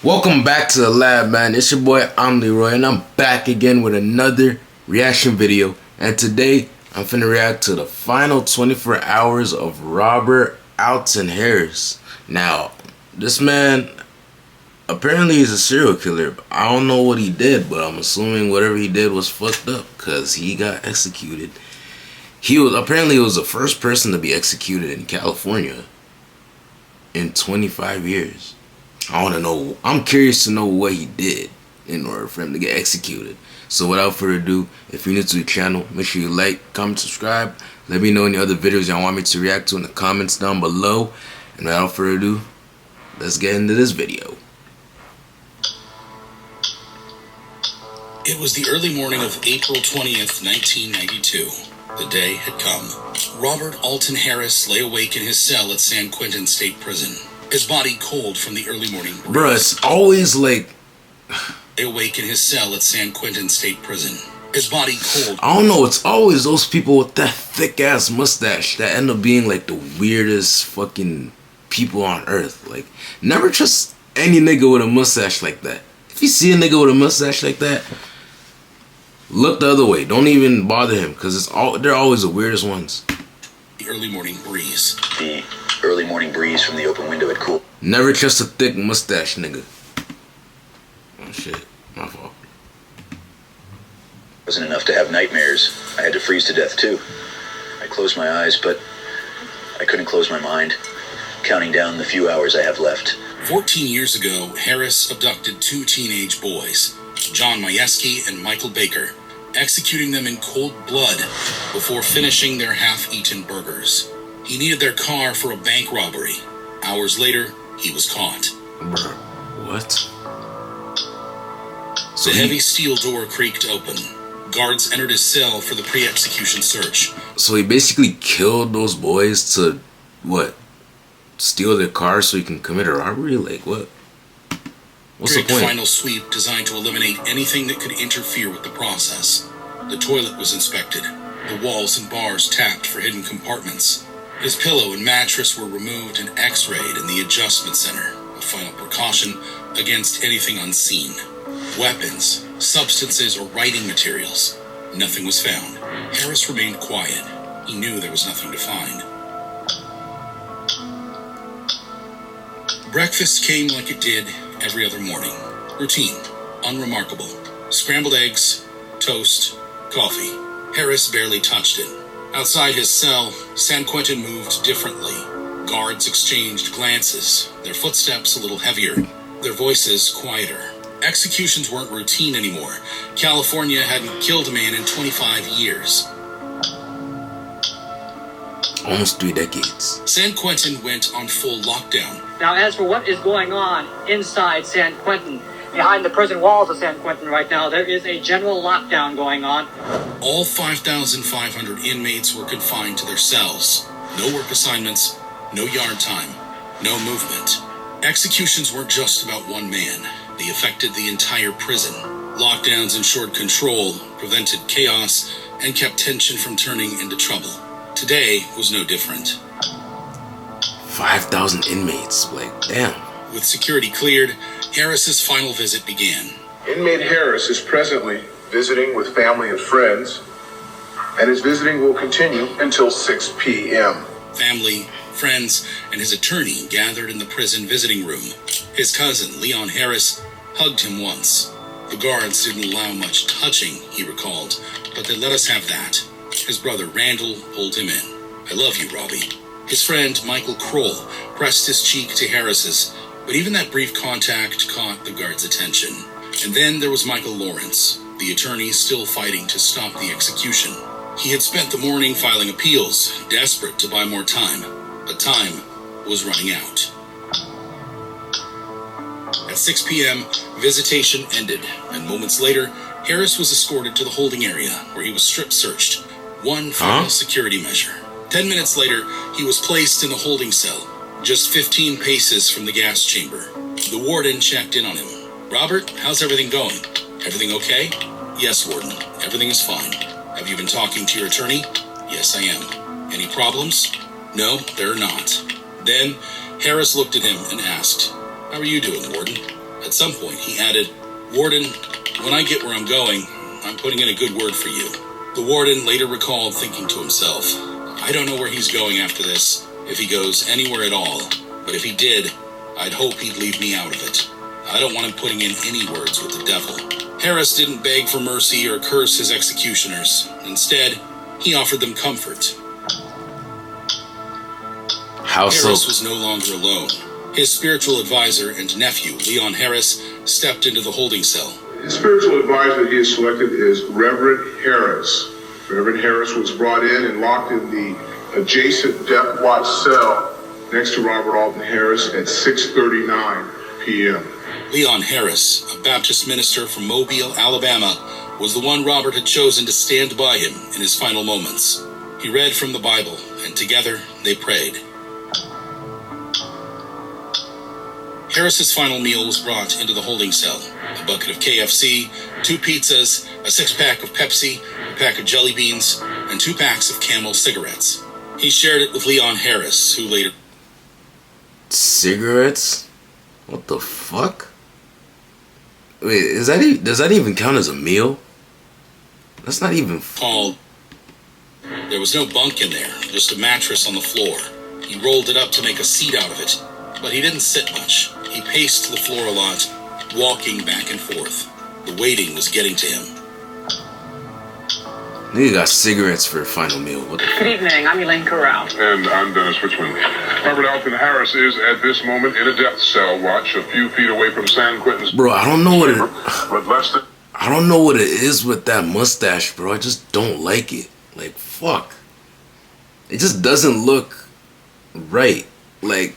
Welcome back to the lab, man. It's your boy, I'm Leroy, and I'm back again with another reaction video. And today, I'm finna react to the final 24 hours of Robert Alton Harris. Now, this man, apparently he's a serial killer. I don't know what he did, but I'm assuming whatever he did was fucked up, because he got executed. He was the first person to be executed in California in 25 years. I want to know, I'm curious to know what he did in order for him to get executed. So without further ado, if you're new to the channel, make sure you like, comment, subscribe. Let me know any other videos y'all want me to react to in the comments down below. And without further ado, let's get into this video. It was the early morning of April 20th, 1992. The day had come. Robert Alton Harris lay awake in his cell at San Quentin State Prison. His body cold from the early morning breeze. Bruh, it's always like... awake in his cell at San Quentin State Prison. His body cold. I don't know, it's always those people with that thick-ass mustache that end up being like the weirdest fucking people on earth. Like, never trust any nigga with a mustache like that. If you see a nigga with a mustache like that, look the other way. Don't even bother him, because they're always the weirdest ones. The early morning breeze. The early morning breeze from the open window had cooled. Never trust a thick mustache nigga. Oh shit, my fault. Wasn't enough to have nightmares. I had to freeze to death too. I closed my eyes, but I couldn't close my mind, counting down the few hours I have left. 14 years ago, Harris abducted two teenage boys, John Majewski and Michael Baker, executing them in cold blood before finishing their half-eaten burgers. He needed their car for a bank robbery. Hours later, he was caught. Bruh, what? So the heavy steel door creaked open. Guards entered his cell for the pre-execution search. So he basically killed those boys to, what? Steal their car so he can commit a robbery? Like, what? What's the point? Final sweep designed to eliminate anything that could interfere with the process. The toilet was inspected. The walls and bars tapped for hidden compartments. His pillow and mattress were removed and x-rayed in the adjustment center, a final precaution against anything unseen. Weapons, substances, or writing materials. Nothing was found. Harris remained quiet. He knew there was nothing to find. Breakfast came like it did every other morning. Routine, unremarkable. Scrambled eggs, toast, coffee. Harris barely touched it. Outside his cell, San Quentin moved differently. Guards exchanged glances, their footsteps a little heavier, their voices quieter. Executions weren't routine anymore. California hadn't killed a man in 25 years. Almost 3 decades. San Quentin went on full lockdown. Now, as for what is going on inside San Quentin, behind the prison walls of San Quentin right now, there is a general lockdown going on. All 5,500 inmates were confined to their cells. No work assignments, no yard time, no movement. Executions weren't just about one man. They affected the entire prison. Lockdowns ensured control, prevented chaos, and kept tension from turning into trouble. Today was no different. 5,000 inmates, like, damn. With security cleared, Harris's final visit began. Inmate Harris is presently visiting with family and friends, and his visiting will continue until 6 p.m. Family, friends, and his attorney gathered in the prison visiting room. His cousin, Leon Harris, hugged him once. The guards didn't allow much touching, he recalled, but they let us have that. His brother, Randall, pulled him in. I love you, Robbie. His friend, Michael Kroll, pressed his cheek to Harris's, but even that brief contact caught the guard's attention. And then there was Michael Lawrence, the attorney still fighting to stop the execution. He had spent the morning filing appeals, desperate to buy more time, but time was running out. At 6 p.m., visitation ended, and moments later, Harris was escorted to the holding area, where he was strip-searched. One final security measure. 10 minutes later, he was placed in the holding cell, just 15 paces from the gas chamber. The warden checked in on him. Robert, how's everything going? Everything okay? Yes, warden. Everything is fine. Have you been talking to your attorney? Yes, I am. Any problems? No, there are not. Then, Harris looked at him and asked, "How are you doing, warden?" At At some point, he added, "Warden, when I get where I'm going, I'm putting in a good word for you." The warden later recalled thinking to himself, "I don't know where he's going after this, if he goes anywhere at all, but if he did, I'd hope he'd leave me out of it. I don't want him putting in any words with the devil." Harris didn't beg for mercy or curse his executioners. Instead, he offered them comfort. How so? Harris was no longer alone. His spiritual advisor and nephew, Leon Harris, stepped into the holding cell. His spiritual advisor he has selected is Reverend Harris. Reverend Harris was brought in and locked in the adjacent death watch cell next to Robert Alton Harris at 6:39 p.m. Leon Harris, a Baptist minister from Mobile, Alabama, was the one Robert had chosen to stand by him in his final moments. He read from the Bible, and together they prayed. Harris's final meal was brought into the holding cell. A bucket of KFC, 2 pizzas, a 6-pack of Pepsi, a pack of jelly beans, and 2 packs of Camel cigarettes. He shared it with Leon Harris, who later... Cigarettes? What the fuck? Wait, does that even count as a meal? That's not even... called. There was no bunk in there, just a mattress on the floor. He rolled it up to make a seat out of it, but he didn't sit much. He paced the floor a lot, walking back and forth. The waiting was getting to him. Nigga got cigarettes for a final meal. What the Good evening, I'm Elaine Corral. And I'm Dennis Richmond. Robert Alton Harris is at this moment in a death cell watch a few feet away from San Quentin's. Bro, I don't know what it... But less than... I don't know what it is with that mustache, bro. I just don't like it. Like, fuck. It just doesn't look right. Like,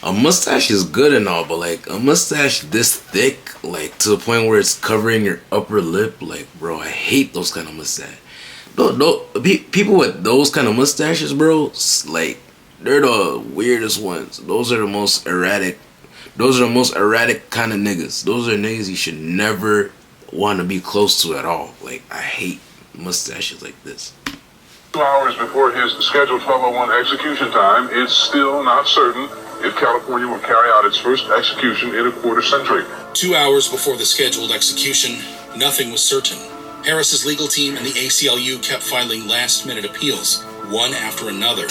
a mustache is good and all, but like a mustache this thick, like to the point where it's covering your upper lip, like, bro, I hate those kind of mustaches. No, people with those kind of mustaches, bro, like, they're the weirdest ones. Those are the most erratic. Those are the most erratic kind of niggas. Those are niggas you should never want to be close to at all. Like, I hate mustaches like this. 2 hours before his scheduled 12:01 execution time, it's still not certain if California will carry out its first execution in a quarter century. 2 hours before the scheduled execution, nothing was certain. Harris's legal team and the ACLU kept filing last-minute appeals, one after another,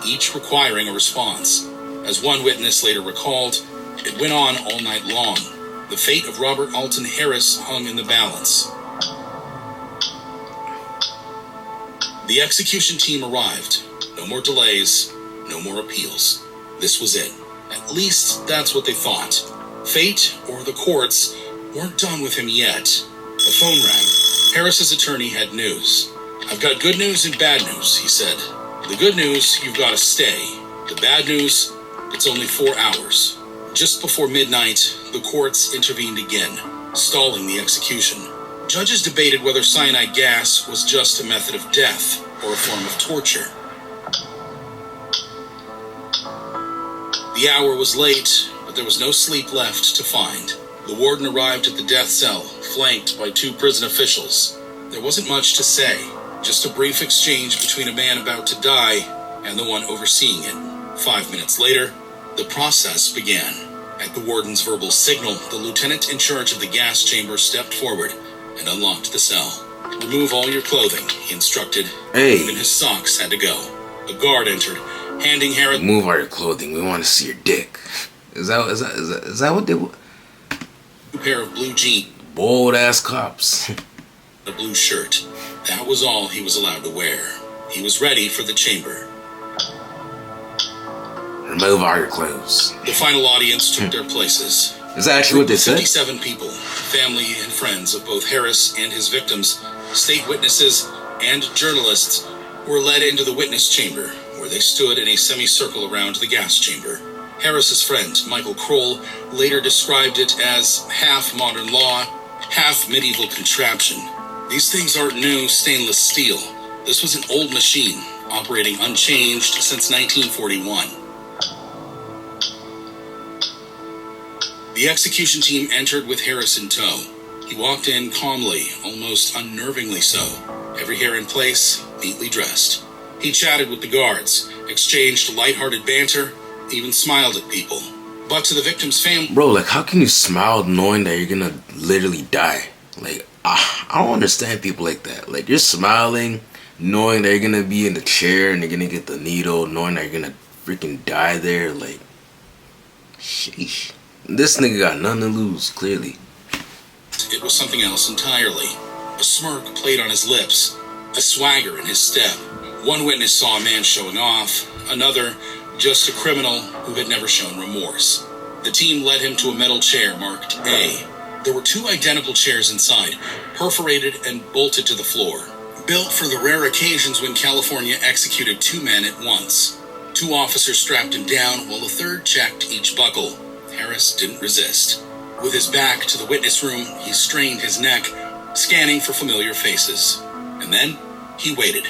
each requiring a response. As one witness later recalled, it went on all night long. The fate of Robert Alton Harris hung in the balance. The execution team arrived. No more delays, no more appeals. This was it. At least that's what they thought. Fate, or the courts, weren't done with him yet. The phone rang. Harris's attorney had news. "I've got good news and bad news," he said. "The good news, you've got to stay. The bad news, it's only 4 hours." Just before midnight, the courts intervened again, stalling the execution. Judges debated whether cyanide gas was just a method of death or a form of torture. The hour was late, but there was no sleep left to find. The warden arrived at the death cell, flanked by 2 prison officials. There wasn't much to say, just a brief exchange between a man about to die and the one overseeing it. 5 minutes later, the process began. At the warden's verbal signal, the lieutenant in charge of the gas chamber stepped forward and unlocked the cell. "Remove all your clothing," he instructed. Hey. Even his socks had to go. A guard entered, handing Harris Move all your clothing. We want to see your dick. Is that what they want? a pair of blue jeans, Bold ass cops. a blue shirt. That was all he was allowed to wear. He was ready for the chamber. Remove all your clothes. The final audience took their places. Is that actually what they said? 57 people, family and friends of both Harris and his victims, state witnesses, and journalists, were led into the witness chamber, where they stood in a semicircle around the gas chamber. Harris's friend, Michael Kroll, later described it as half modern law, half medieval contraption. "These things aren't new stainless steel. This was an old machine, operating unchanged since 1941. The execution team entered with Harris in tow. He walked in calmly, almost unnervingly so, every hair in place, neatly dressed. He chatted with the guards, exchanged lighthearted banter, even smiled at people. But to the victim's family... Bro, like, how can you smile knowing that you're gonna literally die? Like, I don't understand people like that. Like, you're smiling knowing that you're gonna be in the chair and you're gonna get the needle, knowing that you're gonna freaking die there. Like, sheesh. This nigga got nothing to lose, clearly. It was something else entirely. A smirk played on his lips, a swagger in his step. One witness saw a man showing off, another just a criminal who had never shown remorse. The team led him to a metal chair marked A. There were 2 identical chairs inside, perforated and bolted to the floor, built for the rare occasions when California executed 2 men at once. 2 officers strapped him down while a third checked each buckle. Harris didn't resist. With his back to the witness room, he strained his neck, scanning for familiar faces. And then he waited.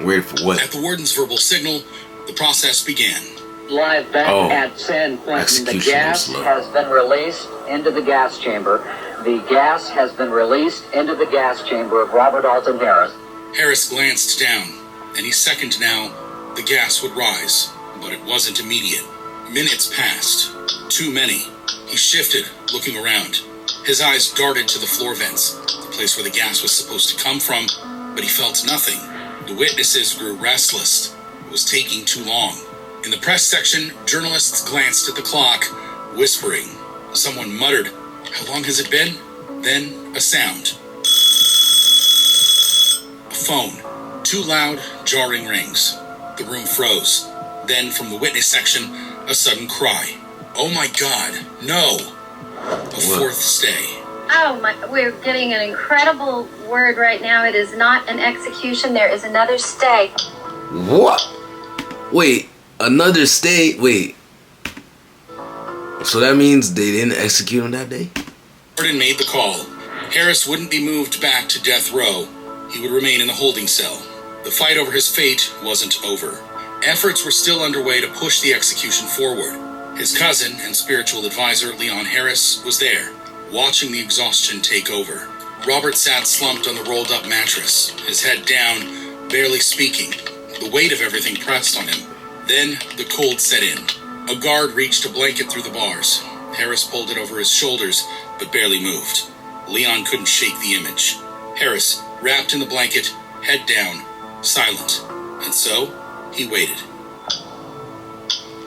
Waited for what? At the warden's verbal signal, the process began. Live back at San Quentin, the execution gas was slow. has been released into the gas chamber. The gas has been released into the gas chamber of Robert Alton Harris. Harris glanced down. Any second now, the gas would rise, but it wasn't immediate. Minutes passed. Too many. He shifted, looking around. His eyes darted to the floor vents, the place where the gas was supposed to come from, but he felt nothing. The witnesses grew restless. It was taking too long. In the press section, journalists glanced at the clock, whispering. Someone muttered, "How long has it been?" Then a sound. A phone. 2 loud, jarring rings. The room froze. Then, from the witness section, a sudden cry. "Oh my God, no!" A 4th stay. Oh my, we're getting an incredible word right now. It is not an execution. There is another stay. What? Wait, another stay? Wait. So that means they didn't execute him that day? Gordon made the call. Harris wouldn't be moved back to death row. He would remain in the holding cell. The fight over his fate wasn't over. Efforts were still underway to push the execution forward. His cousin and spiritual advisor, Leon Harris, was there, watching the exhaustion take over. Robert sat slumped on the rolled-up mattress, his head down, barely speaking. The weight of everything pressed on him. Then the cold set in. A guard reached a blanket through the bars. Harris pulled it over his shoulders, but barely moved. Leon couldn't shake the image. Harris, wrapped in the blanket, head down, silent. And so, he waited.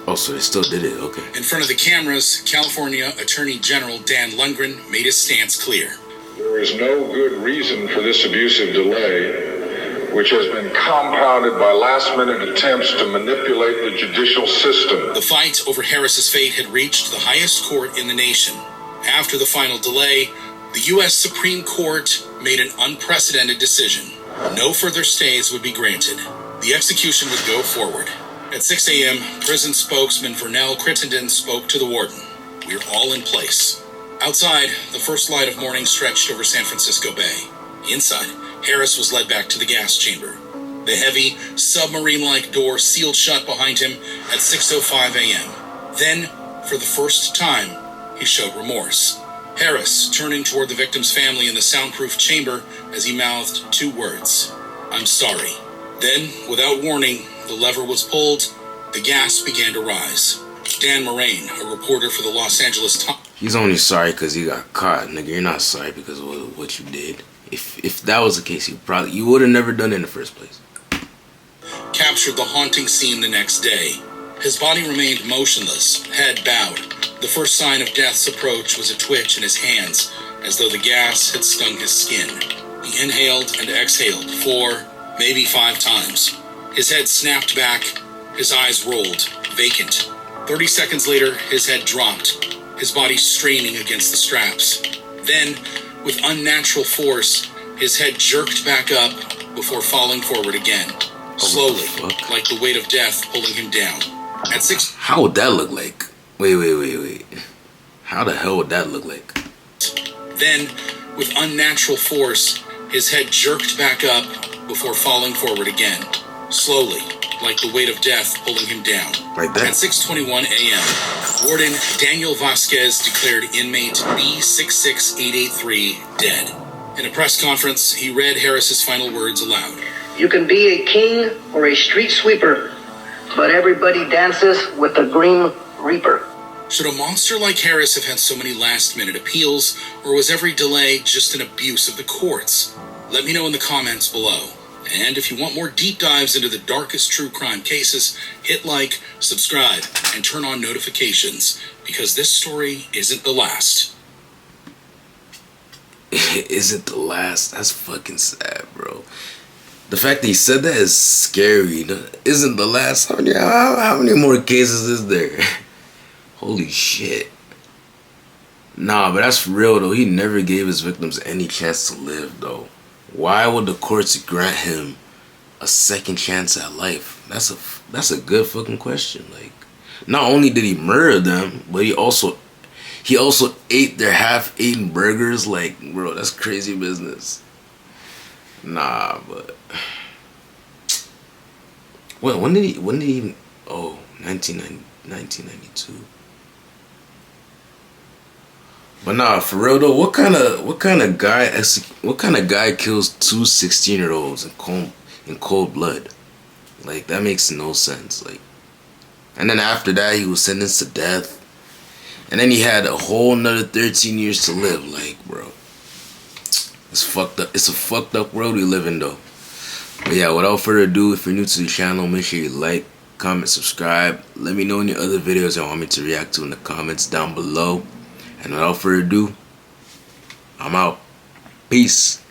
Oh, so they still did it, okay. In front of the cameras, California Attorney General Dan Lundgren made his stance clear. There is no good reason for this abusive delay, which has been compounded by last-minute attempts to manipulate the judicial system. The fight over Harris's fate had reached the highest court in the nation. After the final delay, the U.S. Supreme Court made an unprecedented decision. No further stays would be granted. The execution would go forward. At 6 a.m., prison spokesman Vernell Crittenden spoke to the warden. "We're all in place." Outside, the first light of morning stretched over San Francisco Bay. Inside, Harris was led back to the gas chamber. The heavy, submarine-like door sealed shut behind him at 6:05 a.m. Then, for the first time, he showed remorse. Harris, turning toward the victim's family in the soundproof chamber as he mouthed 2 words. "I'm sorry." Then, without warning, the lever was pulled. The gas began to rise. Dan Moraine, a reporter for the Los Angeles Times. He's only sorry because he got caught, nigga. You're not sorry because of what you did. If that was the case, you would have never done it in the first place. Captured the haunting scene the next day. His body remained motionless, head bowed. The first sign of death's approach was a twitch in his hands, as though the gas had stung his skin. He inhaled and exhaled 4, maybe 5 times. His head snapped back, his eyes rolled, vacant. 30 seconds later, his head dropped, his body straining against the straps. Then, with unnatural force, his head jerked back up before falling forward again. Slowly, like the weight of death pulling him down. At 6... How would that look like? Wait. How the hell would that look like? Then, with unnatural force, his head jerked back up before falling forward again. Slowly, like the weight of death pulling him down. Like that? At 6:21 a.m., Warden Daniel Vasquez declared inmate B66883 dead. In a press conference, he read Harris's final words aloud. "You can be a king or a street sweeper, but everybody dances with the Grim Reaper. Should a monster like Harris have had so many last-minute appeals, or was every delay just an abuse of the courts? Let me know in the comments below. And if you want more deep dives into the darkest true crime cases, hit like, subscribe, and turn on notifications, because this story isn't the last. Isn't the last? That's fucking sad, bro. The fact that he said that is scary. Isn't the last? How many more cases is there? Holy shit. Nah, but that's for real though. He never gave his victims any chance to live though. Why would the courts grant him a second chance at life? That's a good fucking question. Like, not only did he murder them, but he also ate their half-eaten burgers. Like, bro, that's crazy business. Nah, but when did he? Oh, 1992. But nah, for real though, what kind of guy kills two 16-year-olds in cold blood? Like, that makes no sense. Like, and then after that he was sentenced to death, and then he had a whole another 13 years to live. Like, bro, it's fucked up. It's a fucked up world we live in though. But yeah, without further ado, if you're new to the channel, make sure you like, comment, subscribe. Let me know any other videos you want me to react to in the comments down below. And without further ado, I'm out. Peace.